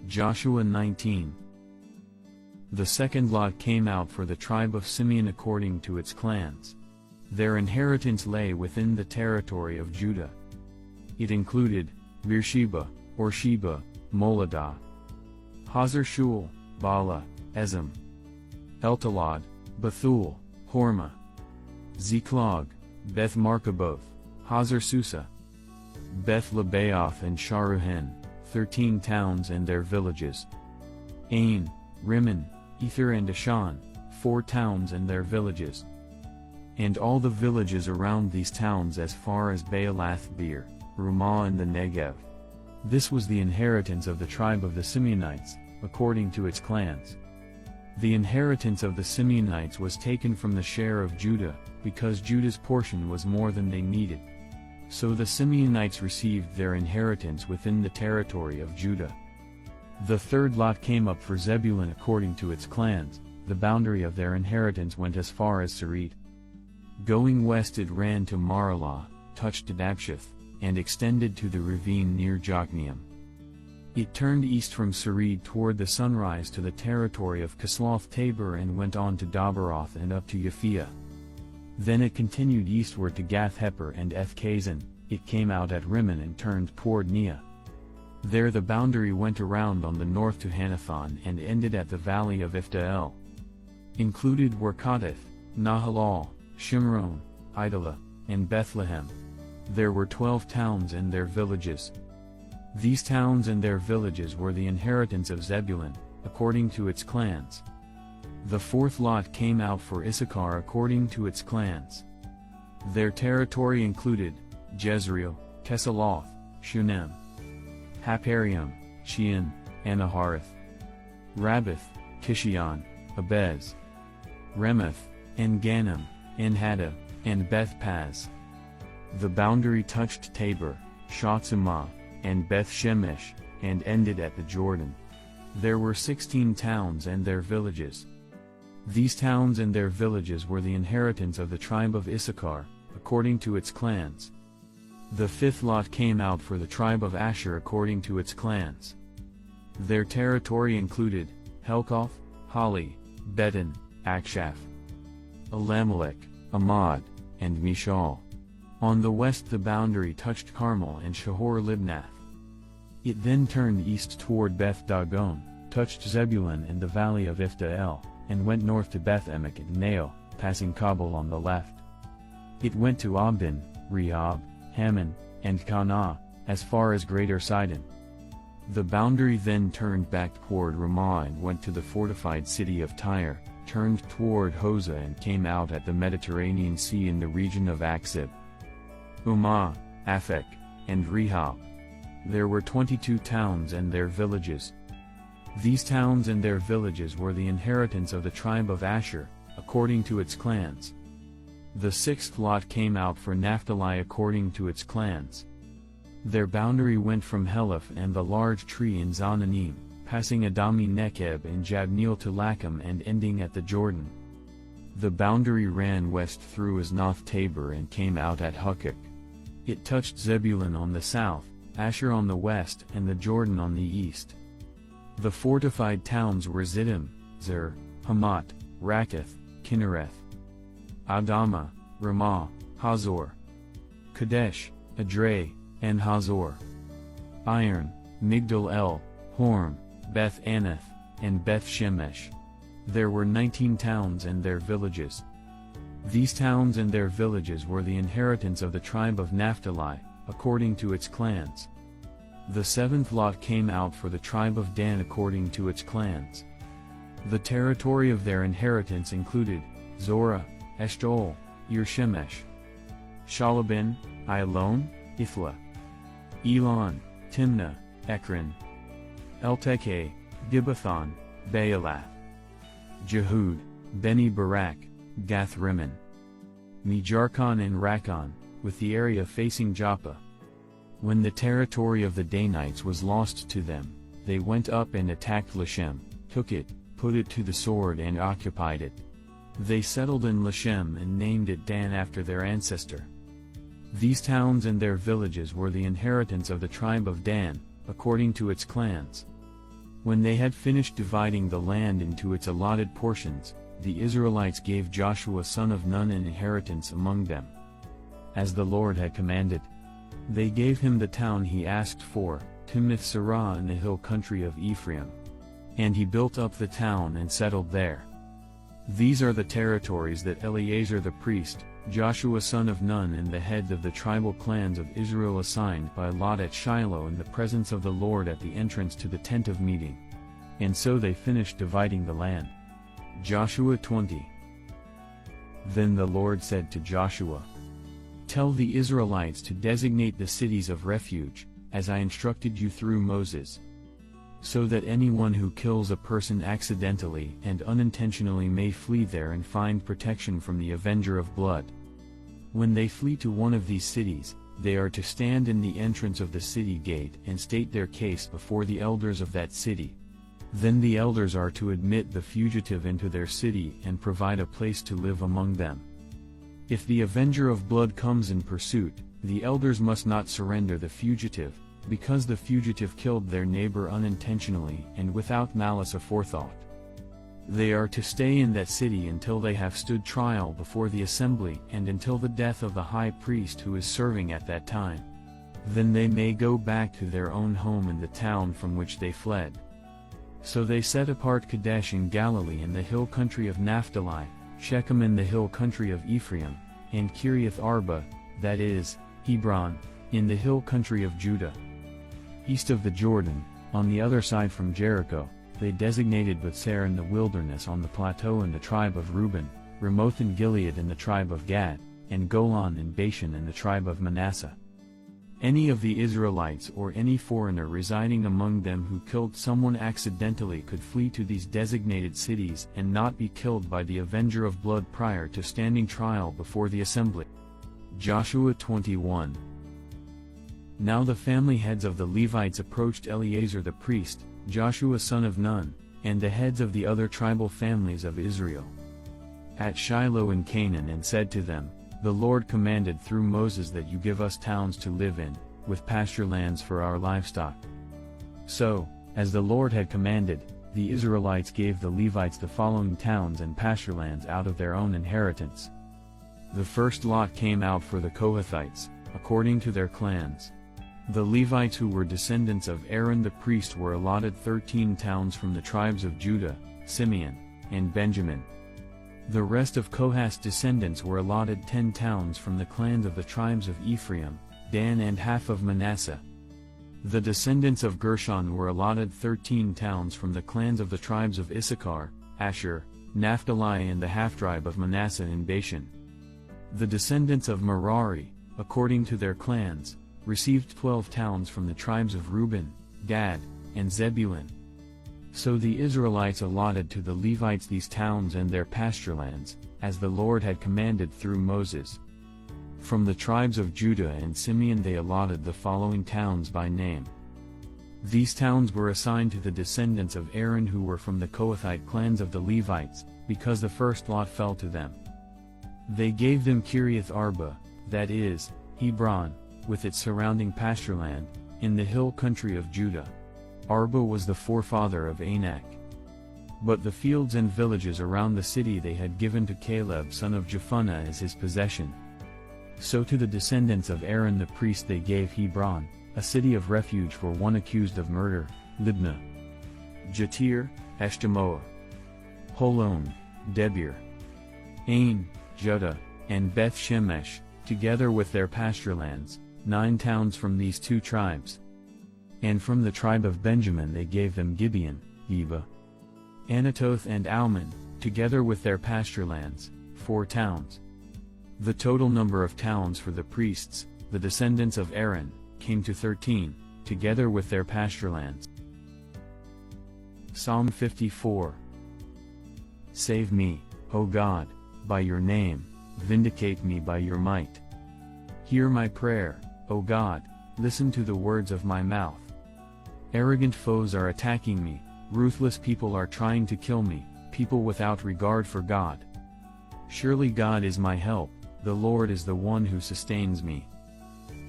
Joshua 19. The second lot came out for the tribe of Simeon according to its clans. Their inheritance lay within the territory of Judah. It included Beersheba, or Sheba, Moladah, Hazar-Shual, Bala, Ezem, Eltalad, Bethul, Hormah, Ziklag, Beth-Markaboth, Hazar-Susa, Beth-Lebaoth and Sharuhen, 13 towns and their villages. Ain, Rimmon, Ether and Ashan, 4 towns and their villages. And all the villages around these towns as far as Baalath-beer, Rumah and the Negev. This was the inheritance of the tribe of the Simeonites, according to its clans. The inheritance of the Simeonites was taken from the share of Judah, because Judah's portion was more than they needed. So the Simeonites received their inheritance within the territory of Judah. The third lot came up for Zebulun according to its clans. The boundary of their inheritance went as far as Sarid. Going west it ran to Maralah, touched at Abshith, and extended to the ravine near Jokneam. It turned east from Sarid toward the sunrise to the territory of Kisloth-Tabor and went on to Dabaroth and up to Yaphia. Then it continued eastward to Gath-Hepher and Eth-Kazan. It came out at Rimmon and turned toward Neah. There the boundary went around on the north to Hanathon and ended at the valley of Ifta-El. Included were Kadesh, Nahalal, Shimron, Idalah, and Bethlehem. There were 12 towns and their villages. These towns and their villages were the inheritance of Zebulun, according to its clans. The fourth lot came out for Issachar according to its clans. Their territory included Jezreel, Kesaloth, Shunem, Haparium, Shean, Anahareth, Rabbath, Kishion, Abez, Remoth, En-Ganim, En-Haddah, and Beth-Paz. The boundary touched Tabor, Shotzimah, and Beth-Shemesh, and ended at the Jordan. There were 16 towns and their villages. These towns and their villages were the inheritance of the tribe of Issachar, according to its clans. The fifth lot came out for the tribe of Asher according to its clans. Their territory included Helkoth, Hali, Bedan, Akshaph, Elimelech, Amad, and Mishal. On the west the boundary touched Carmel and Shahor-Libnath. It then turned east toward Beth-Dagon, touched Zebulun and the valley of Ifta-El, and went north to Beth-Emek and Nael, passing Kabul on the left. It went to Abdon, Rehob, Hammon, and Kanah, as far as Greater Sidon. The boundary then turned back toward Ramah and went to the fortified city of Tyre, turned toward Hosah and came out at the Mediterranean Sea in the region of Aksib, Umah, Aphek, and Rehob. There were 22 towns and their villages. These towns and their villages were the inheritance of the tribe of Asher, according to its clans. The sixth lot came out for Naphtali according to its clans. Their boundary went from Heleph and the large tree in Zananim, passing Adami Nekeb and Jabneel to Lacham and ending at the Jordan. The boundary ran west through Aznoth Tabor and came out at Hukkok. It touched Zebulun on the south, Asher on the west and the Jordan on the east. The fortified towns were Ziddim, Zer, Hamat, Rakkath, Kinnereth, Adamah, Ramah, Hazor, Kadesh, Adrei, and Hazor, Iron, Migdal-El, Horm, Beth-Anath, and Beth-Shemesh. There were 19 towns and their villages. These towns and their villages were the inheritance of the tribe of Naphtali, according to its clans. The seventh lot came out for the tribe of Dan according to its clans. The territory of their inheritance included Zorah, Eshtaol, Ir-Shemesh, Shalabin, Ailon, Ithla, Elon, Timnah, Ekron, Eltekeh, Gibbethon, Baalath, Jehud, Beni Barak, Gath Rimmon, Mejarkon and Rakkon, with the area facing Joppa. When the territory of the Danites was lost to them, they went up and attacked Lashem, took it, put it to the sword and occupied it. They settled in Lashem and named it Dan after their ancestor. These towns and their villages were the inheritance of the tribe of Dan, according to its clans. When they had finished dividing the land into its allotted portions, the Israelites gave Joshua son of Nun an inheritance among them, as the Lord had commanded. They gave him the town he asked for, Timnath-Serah in the hill country of Ephraim. And he built up the town and settled there. These are the territories that Eleazar the priest, Joshua son of Nun and the heads of the tribal clans of Israel assigned by lot at Shiloh in the presence of the Lord at the entrance to the tent of meeting. And so they finished dividing the land. Joshua 20. Then the Lord said to Joshua, "Tell the Israelites to designate the cities of refuge, as I instructed you through Moses, so that anyone who kills a person accidentally and unintentionally may flee there and find protection from the avenger of blood. When they flee to one of these cities, they are to stand in the entrance of the city gate and state their case before the elders of that city. Then the elders are to admit the fugitive into their city and provide a place to live among them. If the avenger of blood comes in pursuit, the elders must not surrender the fugitive, because the fugitive killed their neighbor unintentionally and without malice aforethought. They are to stay in that city until they have stood trial before the assembly and until the death of the high priest who is serving at that time. Then they may go back to their own home in the town from which they fled." So they set apart Kadesh in Galilee in the hill country of Naphtali, Shechem in the hill country of Ephraim, and Kiriath Arba, that is, Hebron, in the hill country of Judah. East of the Jordan, on the other side from Jericho, they designated Bethser in the wilderness on the plateau in the tribe of Reuben, Ramoth in Gilead in the tribe of Gad, and Golan in Bashan in the tribe of Manasseh. Any of the Israelites or any foreigner residing among them who killed someone accidentally could flee to these designated cities and not be killed by the avenger of blood prior to standing trial before the assembly. Joshua 21. Now the family heads of the Levites approached Eleazar the priest, Joshua son of Nun, and the heads of the other tribal families of Israel, at Shiloh in Canaan, and said to them, "The Lord commanded through Moses that you give us towns to live in, with pasture lands for our livestock." So, as the Lord had commanded, the Israelites gave the Levites the following towns and pasture lands out of their own inheritance. The first lot came out for the Kohathites, according to their clans. The Levites who were descendants of Aaron the priest were allotted 13 towns from the tribes of Judah, Simeon, and Benjamin. The rest of Kohath's descendants were allotted 10 towns from the clans of the tribes of Ephraim, Dan and half of Manasseh. The descendants of Gershon were allotted 13 towns from the clans of the tribes of Issachar, Asher, Naphtali and the half-tribe of Manasseh in Bashan. The descendants of Merari, according to their clans, received 12 towns from the tribes of Reuben, Gad, and Zebulun. So the Israelites allotted to the Levites these towns and their pasture lands, as the Lord had commanded through Moses. From the tribes of Judah and Simeon they allotted the following towns by name. These towns were assigned to the descendants of Aaron who were from the Kohathite clans of the Levites, because the first lot fell to them. They gave them Kiriath Arba, that is, Hebron, with its surrounding pasture land, in the hill country of Judah. Arba was the forefather of Anak. But the fields and villages around the city they had given to Caleb son of Jephunneh as his possession. So to the descendants of Aaron the priest they gave Hebron, a city of refuge for one accused of murder, Libnah, Jatir, Eshtemoa, Holon, Debir, Ain, Judah, and Beth Shemesh, together with their pasture lands, 9 towns from these 2 tribes. And from the tribe of Benjamin they gave them Gibeon, Geba, Anatoth and Almon, together with their pasture lands, 4 towns. The total number of towns for the priests, the descendants of Aaron, came to 13, together with their pasture lands. Psalm 54. Save me, O God, by your name, vindicate me by your might. Hear my prayer, O God, listen to the words of my mouth. Arrogant foes are attacking me, ruthless people are trying to kill me, people without regard for God. Surely God is my help, the Lord is the one who sustains me.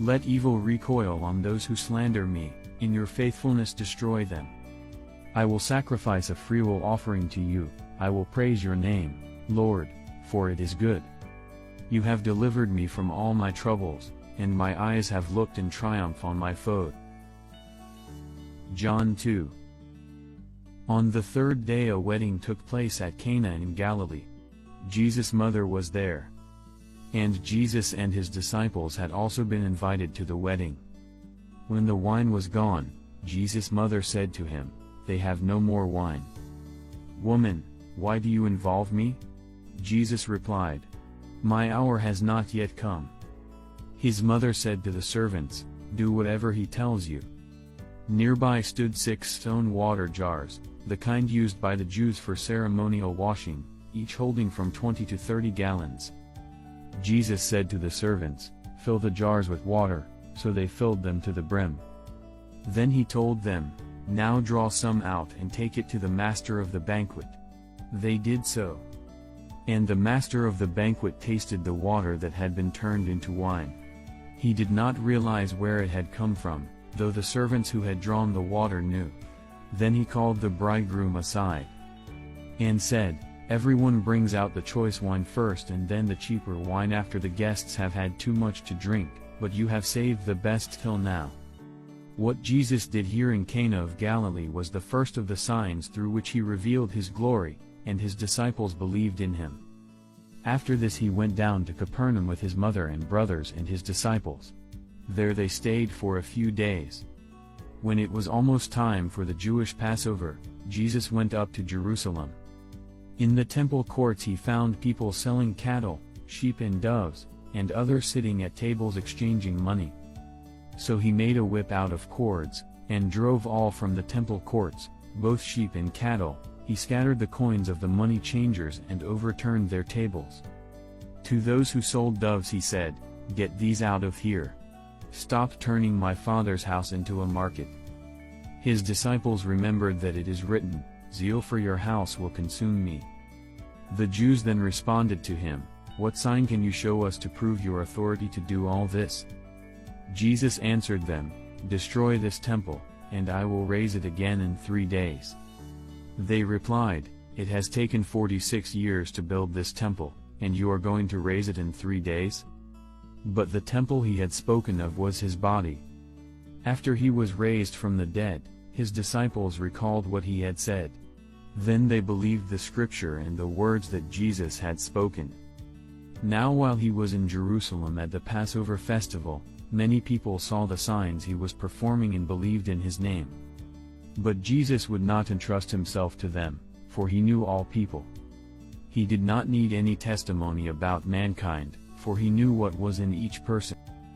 Let evil recoil on those who slander me, in your faithfulness destroy them. I will sacrifice a freewill offering to you, I will praise your name, Lord, for it is good. You have delivered me from all my troubles, and my eyes have looked in triumph on my foe. John 2. On the third day a wedding took place at Cana in Galilee. Jesus' mother was there. And Jesus and his disciples had also been invited to the wedding. When the wine was gone, Jesus' mother said to him, "They have no more wine." "Woman, why do you involve me?" Jesus replied, "My hour has not yet come." His mother said to the servants, "Do whatever he tells you." Nearby stood 6 stone water jars, the kind used by the Jews for ceremonial washing, each holding from 20 to 30 gallons. Jesus said to the servants, "Fill the jars with water," so they filled them to the brim. Then he told them, "Now draw some out and take it to the master of the banquet." They did so. And the master of the banquet tasted the water that had been turned into wine. He did not realize where it had come from, though the servants who had drawn the water knew. Then he called the bridegroom aside and said, "Everyone brings out the choice wine first and then the cheaper wine after the guests have had too much to drink, but you have saved the best till now." What Jesus did here in Cana of Galilee was the first of the signs through which he revealed his glory, and his disciples believed in him. After this he went down to Capernaum with his mother and brothers and his disciples. There they stayed for a few days. When it was almost time for the Jewish Passover, Jesus went up to Jerusalem. In the temple courts he found people selling cattle, sheep and doves, and others sitting at tables exchanging money. So he made a whip out of cords, and drove all from the temple courts, both sheep and cattle. He scattered the coins of the money changers and overturned their tables. To those who sold doves he said, "Get these out of here. Stop turning my Father's house into a market." His disciples remembered that it is written, "Zeal for your house will consume me." The Jews then responded to him, "What sign can you show us to prove your authority to do all this?" Jesus answered them, "Destroy this temple, and I will raise it again in 3 days." They replied, "It has taken 46 years to build this temple, and you are going to raise it in 3 days?" But the temple he had spoken of was his body. After he was raised from the dead, his disciples recalled what he had said. Then they believed the scripture and the words that Jesus had spoken. Now while he was in Jerusalem at the Passover festival, many people saw the signs he was performing and believed in his name. But Jesus would not entrust himself to them, for he knew all people. He did not need any testimony about mankind, for he knew what was in each person.